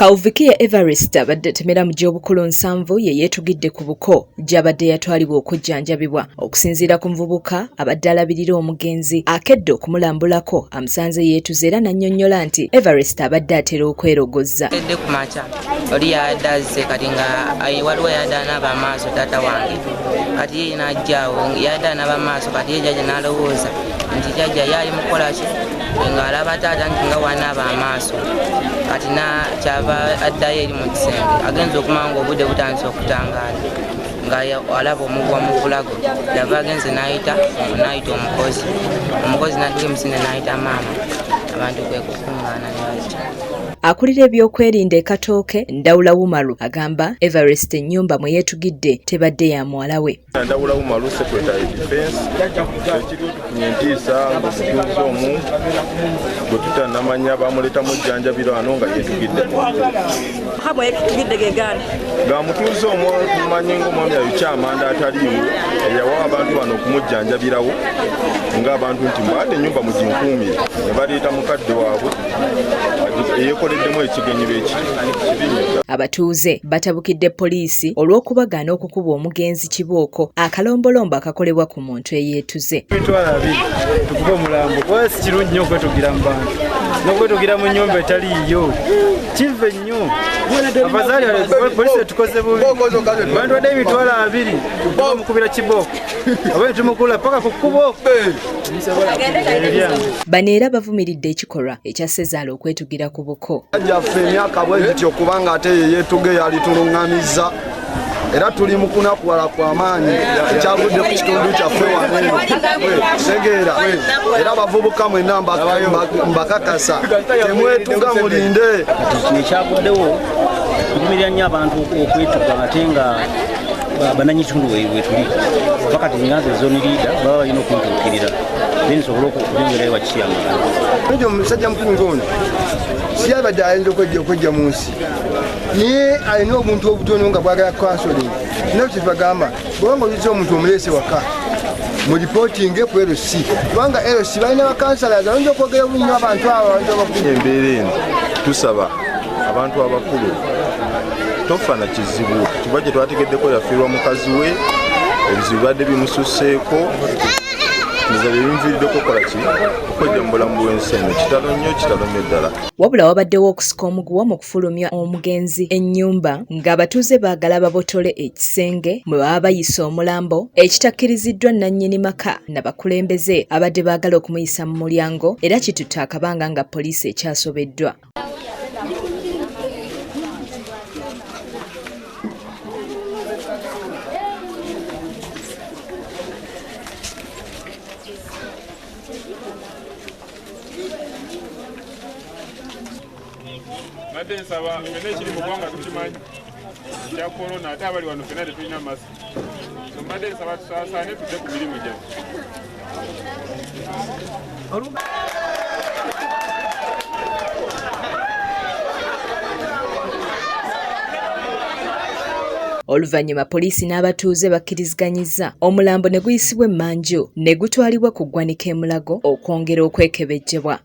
Kawuvikiya Evarist abadde temera mu gy'obukulu 7 ye yeetugidde ku Buko gy'abadde yatwalibwa okujjanjabibwa okusinziira ku muvubuka abadde alabirira omugenzi akedde okumulambulako amusanze yeetuze era n'annyonnyola nti Evarist abadde atera okwerogozza. Edde ku makya oli yaddaze kati nga waliwo yadda n'abamaaso taata wange kati ye n'ajjaawo yadda n'abamaaso kati ye jjajja n'alowooza nti jjajja yali mukola ki nga alaba taata nti nga wanaaba amaaso kati kyava addayo eri mu kisenge agenza okumanya ng'obudde butandise okutangaala nga alaba omugwa mu bulago yava agenze n'ayita omukozi n'adduka emisinde n'ayita maama abantu kwe kukuŋŋaana ne bajja. Akulira ebyokwerinda e Katooke Ndawula Wumalu agamba Evarist ennyumba mwe yeetugidde tebadde ya muwala we. Ndawula Wumalu Secretary Defense ekiri otufunye entiisa ng'omutuuze omu gwe tutannamanya bamuleeta mujjanjabiro wano nga yeetugidde nga mutuuze omwo tumanyi ng'omwami ayokyamanda ataliiwo eyawa abantu bano okumujjanjabirawo ng'abantu nti mbadde ennyumba muginkuumire ne baleeta mukadde waabwe eyekoleddemu ekigenyi Abatuuze batabukidde poliisi olw'okubagaana okukuba omugenzi Kibooko akalombolombo akakolebwa ku muntu eyeetuze. Tukuba Mulambo kuba si kirungi nnyo okwetugira mu bantu n'okwetugira mu nnyumba etaliiyo kive nnyo abazaali poliisi etukoze bubi bantu badde emitwalo 2 omukubira Kibooko oba tumukula paka ku kkubo. Bano era bavumiridde ekikolwa ekya Ssezaala okwetugira ku Buko. Jaffe emyaka bwegityo kubanga ate yeetuge yali tuluŋŋamizza era tuli mu kunakuwala kw'amaanyi ekyavudde ku kitundu kyaffe wano tegeera era abavubuka mwenna mbakakasa temwetuga mulinde. Ekyavuddewo tuvumirira nnyo abantu okwetuga ate nga bananyitundu wetuli fakati nganze zone leader baba balina okuntuukirira nsobola okubyongerayo wakiyamagana. Njo omusajja mukulu ng'ono si abadde ayinza okujja mu nsi naye alina obuntu obutono nga bwagala counseling naye kyebagamba bwanga oyinza omuntu omuleese waka mu reporting ku LC kubanga LC balina bakansalaza oyinza okwogera obunyi abantu abo embeera eno tusaba abantu abakulu tofa na kizibu kiba gye twategeddeko yafiirwa mukazi we ebizibu bibadde bimususseeko niza bibinviiriddeko kola ki okujja mu bulamu bw'ensi eno kitalo nnyo ddala. Wabula wabaddewo okusika omuguwa mu kufulumya omugenzi ennyumba ng'abatuuze baagala babotole ekisenge mwe baba bayisa omulambo ekitakkiriziddwa nannyini maka n'abakulembeze abadde baagala okumuyisa mu mulyango era kitutte akabanga nga poliisi ekyasobeddwa. Mbadde nsaba fena ekiri mu ggwanga tukimanyi ekya korona ate abali wano fena tetulina masiki mbadde nsaba tusaasaane tudde ku mirimu gyaffe. Oluvannyuma poliisi n'abatuuze bakkiriziganyizza omulambo ne guyisibwa emmanju ne gutwalibwa ku ggwanika e Mulago okwongera okwekebejjebwa.